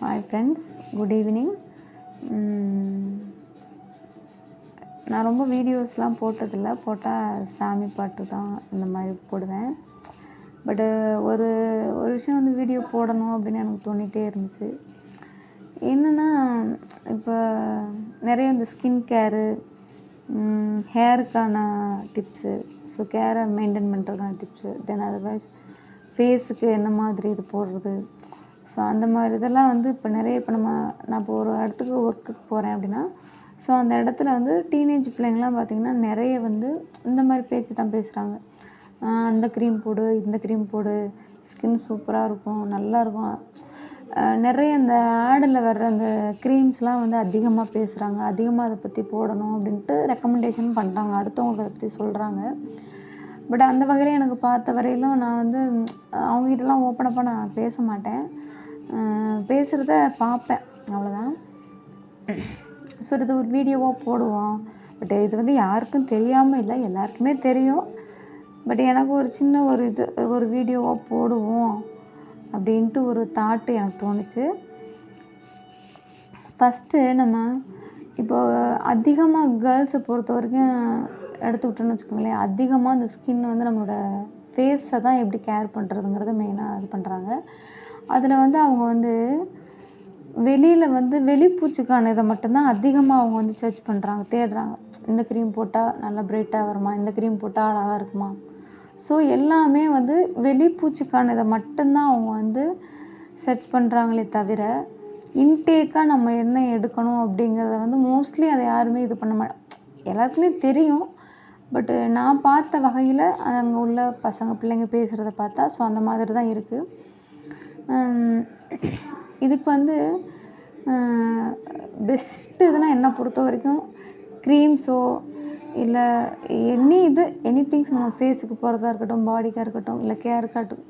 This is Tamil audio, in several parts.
Hi friends, good evening. நான் ரொம்ப வீடியோஸ்லாம் போட்டதில்லை. போட்டால் சாமி பாட்டு தான் இந்த மாதிரி போடுவேன். பட்டு ஒரு ஒரு விஷயம் வந்து வீடியோ போடணும் அப்படின்னு எனக்கு தோணிகிட்டே இருந்துச்சு. என்னென்னா, இப்போ நிறைய இந்த ஸ்கின் கேரு, ஹேருக்கான டிப்ஸு, ஸோ கேரை மெயின்டைன் பண்ணுறதுக்கான டிப்ஸு, தென் அதர்வைஸ் ஃபேஸுக்கு என்ன மாதிரி இது போடுறது, ஸோ அந்த மாதிரி இதெல்லாம் வந்து இப்போ நிறைய நான் இப்போ ஒரு இடத்துக்கு ஒர்க்குக்கு போகிறேன் அப்படின்னா, ஸோ அந்த இடத்துல வந்து டீனேஜ் பிள்ளைங்கள்லாம் பார்த்திங்கன்னா நிறைய வந்து இந்த மாதிரி பேச்சு தான் பேசுகிறாங்க. அந்த க்ரீம் போடு, இந்த க்ரீம் போடு, ஸ்கின் சூப்பராக இருக்கும், நல்லாயிருக்கும். நிறைய இந்த ஆடில் வர்ற அந்த க்ரீம்ஸ்லாம் வந்து அதிகமாக பேசுகிறாங்க, அதிகமாக அதை பற்றி போடணும் அப்படின்ட்டு ரெக்கமெண்டேஷன் பண்ணுறாங்க, அடுத்தவங்களுக்கு அதை பற்றி சொல்கிறாங்க. பட் அந்த வகையில் எனக்கு பார்த்த வரையிலும் நான் வந்து அவங்ககிட்டலாம் ஓப்பனப்பாக நான் பேச மாட்டேன். பேசுகிறத பார்ப்பேன், அவ்வளோதான். ஸோ இது ஒரு வீடியோவாக போடுவோம். பட் இது வந்து யாருக்கும் தெரியாமல் இல்லை, எல்லாருக்குமே தெரியும். பட் எனக்கு ஒரு சின்ன ஒரு வீடியோவாக போடுவோம் அப்படின்ட்டு ஒரு தாட்டு எனக்கு தோணுச்சு. ஃபஸ்ட்டு நம்ம இப்போது அதிகமாக கேர்ள்ஸை பொறுத்த வரைக்கும் எடுத்துக்கிட்டோன்னு வச்சுக்கோங்களேன், அதிகமாக அந்த ஸ்கின் வந்து நம்மளோட ஃபேஸை தான் எப்படி கேர் பண்ணுறதுங்கிறத மெயினாக இது பண்ணுறாங்க. அதில் வந்து அவங்க வந்து வெளியில் வந்து வெளிப்பூச்சிக்கான இதை மட்டும்தான் அதிகமாக அவங்க வந்து சர்ச் பண்ணுறாங்க, தேடுறாங்க. இந்த க்ரீம் போட்டால் நல்லா பிரைட்டாக வருமா, இந்த க்ரீம் போட்டால் அழகாக இருக்குமா. ஸோ எல்லாமே வந்து வெளிப்பூச்சிக்கான இதை மட்டும்தான் அவங்க வந்து சர்ச் பண்ணுறாங்களே தவிர, இன்டேக்காக நம்ம என்ன எடுக்கணும் அப்படிங்கிறத வந்து மோஸ்ட்லி அதை யாருமே இது பண்ண எல்லாருக்குமே தெரியும். பட்டு நான் பார்த்த வகையில் அங்கே உள்ள பசங்க பிள்ளைங்க பேசுகிறத பார்த்தா ஸோ அந்த மாதிரி தான் இருக்குது. இதுக்கு வந்து பெஸ்ட்டு இதுனால் என்னை பொறுத்த வரைக்கும் க்ரீம்ஸோ இல்லை எனி திங்ஸ் நம்ம ஃபேஸுக்கு போகிறதா இருக்கட்டும், பாடிக்காக இருக்கட்டும், இல்லை கேருக்காகட்டும்,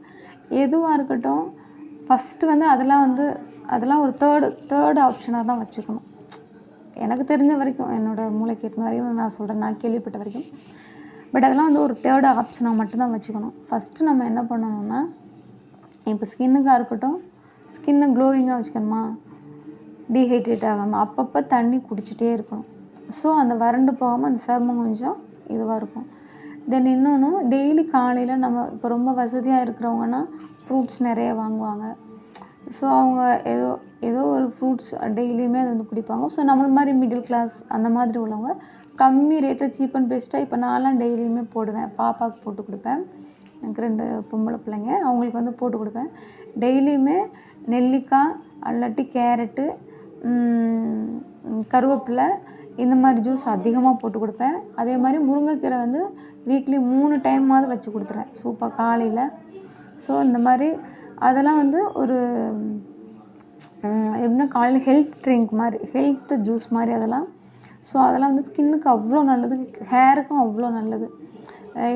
எதுவாக இருக்கட்டும், ஃபஸ்ட்டு வந்து அதெல்லாம் ஒரு தேர்டு ஆப்ஷனாக தான் வச்சுக்கணும். எனக்கு தெரிஞ்ச வரைக்கும், என்னோடய மூளைக்கு எட்டின வரைக்கும் நான் சொல்கிறேன், நான் கேள்விப்பட்ட வரைக்கும். பட் அதெல்லாம் வந்து ஒரு தேர்டு ஆப்ஷனாக மட்டும்தான் வச்சுக்கணும். ஃபஸ்ட்டு நம்ம என்ன பண்ணணும்னா, இப்போ ஸ்கின்னுக்காக இருக்கட்டும், ஸ்கின்னை க்ளோயிங்காக வச்சுக்கணுமா, டீஹைட்ரேட் ஆகாமல் அப்பப்போ தண்ணி குடிச்சிட்டே இருக்கணும். ஸோ அந்த வறண்டு போகாமல் அந்த சருமம் கொஞ்சம் இதுவாக இருக்கும். தென் இன்னொன்று, டெய்லி காலையில் நம்ம இப்போ ரொம்ப வசதியாக இருக்கிறவங்கன்னா ஃப்ரூட்ஸ் நிறைய வாங்குவாங்க. ஸோ அவங்க ஏதோ ஒரு ஃப்ரூட்ஸ் டெய்லியுமே அதை வந்து குடிப்பாங்க. ஸோ நம்மள மாதிரி மிடில் கிளாஸ் அந்த மாதிரி உள்ளவங்க கம்மி ரேட்டில் சீப் அண்ட் பெஸ்ட்டாக இப்போ நான்லாம் டெய்லியுமே போடுவேன். பாப்பாவுக்கு போட்டு கொடுப்பேன். எனக்கு 2 பொம்பளை பிள்ளைங்க, அவங்களுக்கு வந்து போட்டு கொடுப்பேன். டெய்லியுமே நெல்லிக்காய் அல்லாட்டி கேரட்டு, கருவேப்பிலை, இந்த மாதிரி ஜூஸ் அதிகமாக போட்டு கொடுப்பேன். அதே மாதிரி முருங்கைக்கீரை வந்து வீக்லி 3 டைமாவது வச்சு கொடுத்துருவேன் சூப்பாக காலையில். ஸோ இந்த மாதிரி அதெல்லாம் வந்து ஒரு எப்படின்னா காலையில் ஹெல்த் ட்ரிங்க் மாதிரி, ஹெல்த் ஜூஸ் மாதிரி அதெல்லாம். ஸோ அதெல்லாம் வந்து ஸ்கின்னுக்கு அவ்வளோ நல்லது, ஹேருக்கும் அவ்வளோ நல்லது.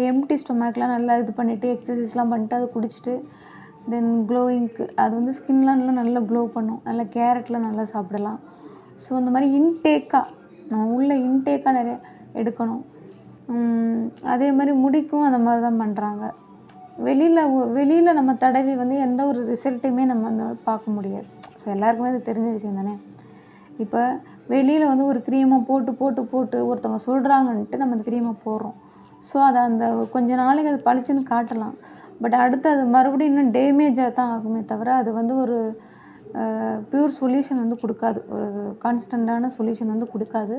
எம்டி ஸ்டொமக்கில் நல்லா இது பண்ணிவிட்டு எக்ஸசைஸ்லாம் பண்ணிட்டு அதை குடிச்சிட்டு தென் க்ளோயிங்க்கு அது வந்து ஸ்கின்லாம் நல்லா க்ளோ பண்ணும். நல்லா கேரட்லாம் நல்லா சாப்பிடலாம். ஸோ இந்த மாதிரி நம்ம இன்டேக்காக நிறைய எடுக்கணும். அதே மாதிரி முடிக்கும் அந்த மாதிரி தான் பண்ணுறாங்க. வெளியில் நம்ம தடவி வந்து எந்த ஒரு ரிசல்ட்டையுமே நம்ம வந்து பார்க்க முடியாது. ஸோ எல்லாருக்குமே அது தெரிஞ்ச விஷயம் தானே. இப்போ வெளியில் வந்து ஒரு க்ரீமை போட்டு ஒருத்தவங்க சொல்கிறாங்கன்ட்டு நம்ம அந்த க்ரீமை போடுறோம். ஸோ அதை அந்த கொஞ்ச நாளைக்கு அது பளிச்சுன்னு காட்டலாம். பட் அடுத்து அது மறுபடியும் இன்னும் டேமேஜாக தான் ஆகுமே தவிர, அது வந்து ஒரு ப்யூர் சொல்யூஷன் வந்து கொடுக்காது, ஒரு கான்ஸ்டண்ட்டான சொல்யூஷன் வந்து கொடுக்காது.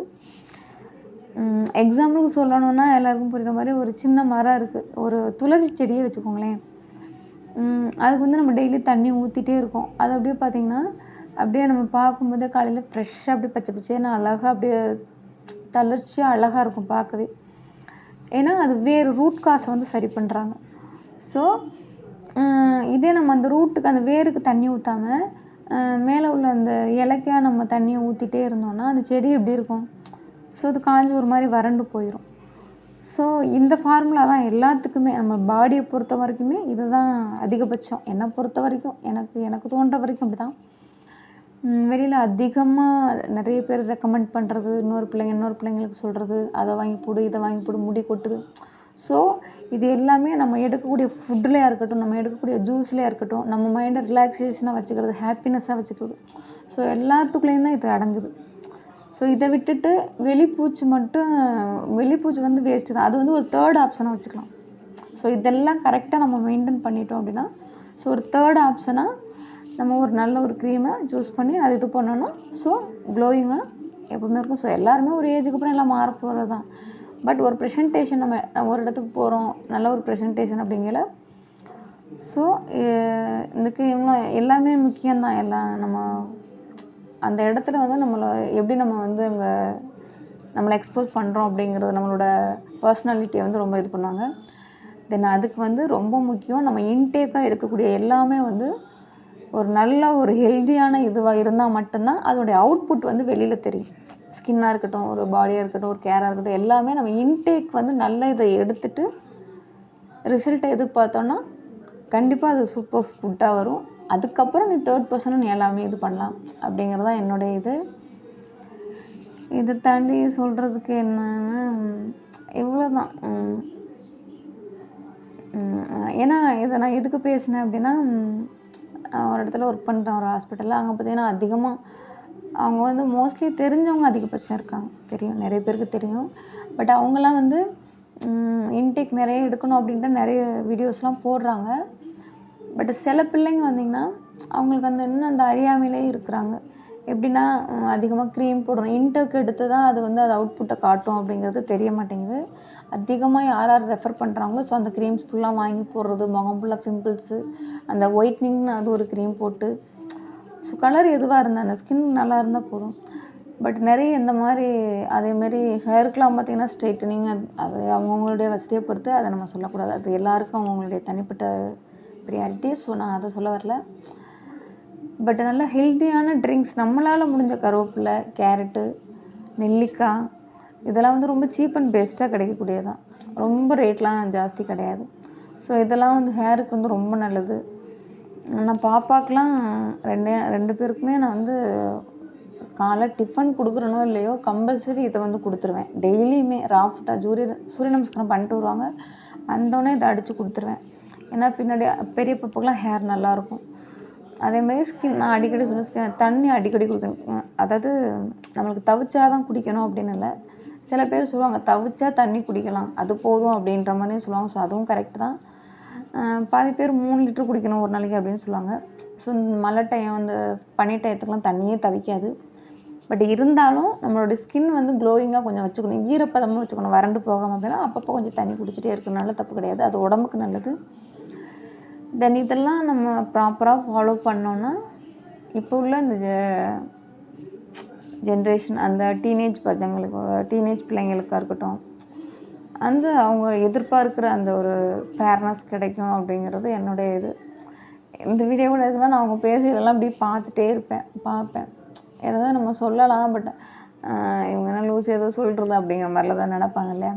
எக்ஸாம்பிளுக்கு சொல்லணுன்னா எல்லாருக்கும் புரிகிற மாதிரி ஒரு சின்ன மரம் இருக்குது, ஒரு துளசி செடியே வச்சுக்கோங்களேன். அதுக்கு வந்து நம்ம டெய்லி தண்ணி ஊற்றிட்டே இருக்கோம். அது அப்படியே பார்த்திங்கன்னா அப்படியே நம்ம பார்க்கும்போதே காலையில் ஃப்ரெஷ்ஷாக அப்படியே பச்சை பச்சேன்னு அழகாக அப்படியே தளர்ச்சியாக அழகாக இருக்கும் பார்க்கவே. ஏன்னா அது வேறு ரூட் காசை வந்து சரி பண்ணுறாங்க. ஸோ இதே நம்ம அந்த ரூட்டுக்கு அந்த வேருக்கு தண்ணி ஊற்றாமல் மேலே உள்ள அந்த இலைக்காக நம்ம தண்ணியை ஊற்றிட்டே இருந்தோம்னா அந்த செடி எப்படி இருக்கும், ஸோ அது காஞ்சி ஒரு மாதிரி வறண்டு போயிடும். ஸோ இந்த ஃபார்முலா தான் எல்லாத்துக்குமே, நம்ம பாடியை பொறுத்த வரைக்குமே இது தான் அதிகபட்சம். என்னை பொறுத்த வரைக்கும், எனக்கு தோன்ற வரைக்கும் அப்படி தான். வெளியில் அதிகமாக நிறைய பேர் ரெக்கமெண்ட் பண்ணுறது, இன்னொரு பிள்ளைங்களுக்கு சொல்கிறது, அதை வாங்கி போடு, இதை வாங்கி போடு, முடி கொட்டுது. ஸோ இது எல்லாமே நம்ம எடுக்கக்கூடிய ஃபுட்லேயா இருக்கட்டும், நம்ம எடுக்கக்கூடிய ஜூஸ்லேயா இருக்கட்டும், நம்ம மைண்டை ரிலாக்ஸேஷனாக வச்சுக்கிறது, ஹாப்பினஸ்ஸாக வச்சுக்கிறது. ஸோ எல்லாத்துக்குள்ளேயும் தான் இது அடங்குது. ஸோ இதை விட்டுட்டு வெளிப்பூச்சி வந்து வேஸ்ட்டு தான். அது வந்து ஒரு தேர்ட் ஆப்ஷனாக வச்சுக்கலாம். ஸோ இதெல்லாம் கரெக்டாக நம்ம மெயின்டைன் பண்ணிட்டோம் அப்படின்னா, ஸோ ஒரு தேர்ட் ஆப்ஷனாக நம்ம ஒரு நல்ல ஒரு க்ரீமை சூஸ் பண்ணி அது இது பண்ணணும். ஸோ க்ளோயிங்காக எப்போவுமே இருக்கும். ஸோ எல்லாருமே ஒரு ஏஜுக்கு அப்புறம் எல்லாம் மாற போகிறது தான். பட் ஒரு ப்ரெசன்டேஷன் நம்ம ஒரு இடத்துக்கு போகிறோம், நல்ல ஒரு ப்ரெசன்டேஷன் அப்படிங்கல. ஸோ இந்த க்ரீம்லாம் எல்லாமே முக்கியம்தான். எல்லாம் நம்ம அந்த இடத்துல வந்து எப்படி நம்ம வந்து அங்கே நம்மளை எக்ஸ்போஸ் பண்ணுறோம் அப்படிங்கிறது நம்மளோட பர்சனாலிட்டியை வந்து ரொம்ப இது பண்ணுவாங்க. தென் அதுக்கு வந்து ரொம்ப முக்கியம் நம்ம இன்டேக்காக எடுக்கக்கூடிய எல்லாமே வந்து ஒரு நல்ல ஒரு ஹெல்த்தியான இதுவாக இருந்தால் மட்டும்தான் அதோடைய அவுட்புட் வந்து வெளியில் தெரியும். ஸ்கின்னாக இருக்கட்டும், ஒரு பாடியாக இருக்கட்டும், ஒரு கேராக இருக்கட்டும், எல்லாமே நம்ம இன்டேக் வந்து நல்ல இதை எடுத்துகிட்டு ரிசல்ட்டை எதிர்பார்த்தோன்னா கண்டிப்பாக அது சூப்பர் ஃபுட்டாக வரும். அதுக்கப்புறம் நீ தேர்ட் பர்சனும் நீ எல்லாமே இது பண்ணலாம் அப்படிங்கிறது தான் என்னுடைய இது. இதை தாண்டி சொல்கிறதுக்கு என்னன்னா இவ்வளோ தான். ஏன்னா இதை நான் எதுக்கு பேசினேன் அப்படின்னா, ஒரு இடத்துல ஒர்க் பண்ணுறேன் ஒரு ஹாஸ்பிட்டலில். அங்கே பார்த்தீங்கன்னா அதிகமாக அவங்க வந்து மோஸ்ட்லி தெரிஞ்சவங்க அதிகபட்சம் இருக்காங்க. தெரியும், நிறைய பேருக்கு தெரியும். பட் அவங்களாம் வந்து இன்டேக் நிறைய எடுக்கணும் அப்படின்ட்டு நிறைய வீடியோஸ்லாம் போடுறாங்க. பட் சில பிள்ளைங்க வந்திங்கன்னா அவங்களுக்கு இன்னும் அந்த அறியாமையிலே இருக்கிறாங்க. எப்படின்னா அதிகமாக க்ரீம் போடணும், இன்டேக் எடுத்து தான் அது வந்து அது அவுட்புட்டை காட்டும் அப்படிங்கிறது தெரிய மாட்டேங்குது. அதிகமாக யார் ரெஃபர் பண்ணுறாங்களோ ஸோ அந்த க்ரீம்ஸ் ஃபுல்லாக வாங்கி போடுறது, முகம் ஃபுல்லாக பிம்பிள்ஸு, அந்த ஒயிட்னிங்னு அது ஒரு க்ரீம் போட்டு, ஸோ கலர் எதுவாக இருந்தால் அந்த ஸ்கின் நல்லா இருந்தால் போதும். பட் நிறைய இந்த மாதிரி அதேமாரி ஹேருக்கெலாம் பார்த்திங்கன்னா ஸ்ட்ரைட்டனிங் அது அவங்கவுங்களுடைய வசதியை பொறுத்து அதை நம்ம சொல்லக்கூடாது. அது எல்லாருக்கும் அவங்களுடைய தனிப்பட்ட ப்ரியாரிட்டி. ஸோ நான் அதை சொல்ல வரல. பட் நல்ல ஹெல்த்தியான ட்ரிங்க்ஸ் நம்மளால் முடிஞ்ச கருவேப்பிலை, கேரட்டு, நெல்லிக்காய் இதெல்லாம் வந்து ரொம்ப சீப் அண்ட் பெஸ்ட்டாக கிடைக்கக்கூடியதான். ரொம்ப ரேட்லாம் ஜாஸ்தி கிடையாது. ஸோ இதெல்லாம் வந்து ஹேருக்கு வந்து ரொம்ப நல்லது. நான் பாப்பாக்கெலாம் ரெண்டு பேருக்குமே நான் வந்து காலை டிஃபன் கொடுக்குறனோ இல்லையோ கம்பல்சரி இதை வந்து கொடுத்துருவேன். டெய்லியுமே ராஃப்டாக சூரிய நமஸ்காரம் பண்ணிட்டு வருவாங்க, வந்தோடனே இதை அடித்து கொடுத்துருவேன். ஏன்னா பின்னாடி பெரிய பாப்பாக்கெலாம் ஹேர் நல்லாயிருக்கும். அதேமாதிரி ஸ்கின் நான் அடிக்கடி சொல்லுவேன், தண்ணி அடிக்கடி குடிக்கணும். அதாவது நம்மளுக்கு தவிச்சா தான் குடிக்கணும் அப்படின்னு இல்லை. சில பேர் சொல்லுவாங்க தவிச்சா தண்ணி குடிக்கலாம், அது போதும் அப்படின்ற மாதிரியும் சொல்லுவாங்க. ஸோ அதுவும் கரெக்டு தான். பாதி பேர் 3 லிட்டர் குடிக்கணும் ஒரு நாளைக்கு அப்படின்னு சொல்லுவாங்க. ஸோ இந்த மழை டைம் அந்த பனி டயத்துக்குலாம் தண்ணியே தவிக்காது. பட் இருந்தாலும் நம்மளோட ஸ்கின் வந்து க்ளோயிங்காக கொஞ்சம் வச்சுக்கணும், ஈரப்பதமாக வச்சுக்கணும், வறண்டு போகாமல். அப்படின்னா அப்பப்போ கொஞ்சம் தண்ணி குடிச்சிட்டே இருக்கனால தப்பு கிடையாது, அது உடம்புக்கு நல்லது. தென் இதெல்லாம் நம்ம ப்ராப்பராக ஃபாலோ பண்ணோன்னா இப்போ உள்ள இந்த ஜென்ரேஷன் அந்த டீனேஜ் பிள்ளைங்களுக்காக இருக்கட்டும், அவங்க எதிர்பார்க்குற அந்த ஒரு ஃபேர்னஸ் கிடைக்கும் அப்படிங்கிறது என்னுடைய இது. இந்த வீடியோ கூட இருக்குன்னா நான் அவங்க பேசுகிறதெல்லாம் அப்படி பார்த்துட்டே பார்ப்பேன். ஏதாவது நம்ம சொல்லலாம், பட் இவங்க என்ன லூஸ் ஏதோ சொல்கிறது அப்படிங்கிற மாதிரிலாம் தான் நினப்பாங்க இல்லையா.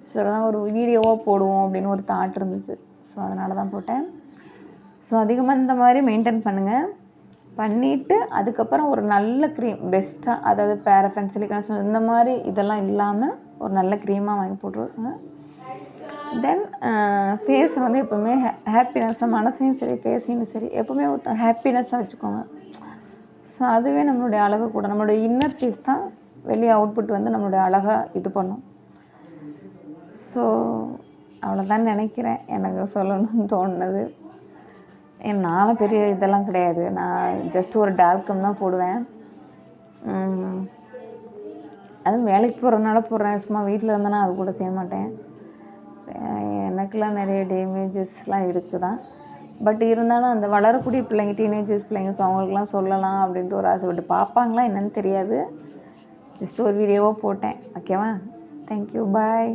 ஸோ அதான் ஒரு வீடியோவாக போடுவோம் அப்படின்னு ஒரு தாட் இருந்துச்சு. ஸோ அதனால தான் போட்டேன். ஸோ அதிகமாக இந்த மாதிரி மெயின்டைன் பண்ணுங்கள். பண்ணிவிட்டு அதுக்கப்புறம் ஒரு நல்ல க்ரீம் பெஸ்ட்டாக, அதாவது பேரஃபன், சிலிக்கான் இந்த மாதிரி இதெல்லாம் இல்லாமல் ஒரு நல்ல க்ரீமாக வாங்கி போட்டுருங்க. தென் ஃபேஸை வந்து எப்போவுமே ஹாப்பினஸ்ஸாக, மனசையும் சரி ஃபேஸையும் சரி எப்போவுமே ஒரு ஹாப்பினஸ்ஸாக வச்சுக்கோங்க. ஸோ அதுவே நம்மளுடைய அழகு கூட. நம்மளுடைய இன்னர் ஃபேஸ் தான் வெளியே அவுட்புட் வந்து நம்மளுடைய அழகாக இது பண்ணும். ஸோ அவ்வளோதான் நினைக்கிறேன் எனக்கு சொல்லணும்னு தோணுனது. நானும் பெரிய இதெல்லாம் கிடையாது, நான் ஜஸ்ட் ஒரு டால்கம் தான் போடுவேன். அதுவும் வேலைக்கு போகிறதுனால போடுறேன், சும்மா வீட்டில் இருந்தேன்னா அது கூட செய்ய மாட்டேன். எனக்கெலாம் நிறைய டேமேஜஸ்லாம் இருக்குது தான். பட் இருந்தாலும் அந்த வளரக்கூடிய பிள்ளைங்க, டீனேஜர்ஸ் பிள்ளைங்க, ஸோ அவங்களுக்குலாம் சொல்லலாம் அப்படின்ட்டு ஒரு ஆசைப்பட்டு பார்ப்பாங்களா என்னன்னு தெரியாது. ஜஸ்ட் ஒரு வீடியோவாக போட்டேன். ஓகேவா? தேங்க்யூ, பாய்.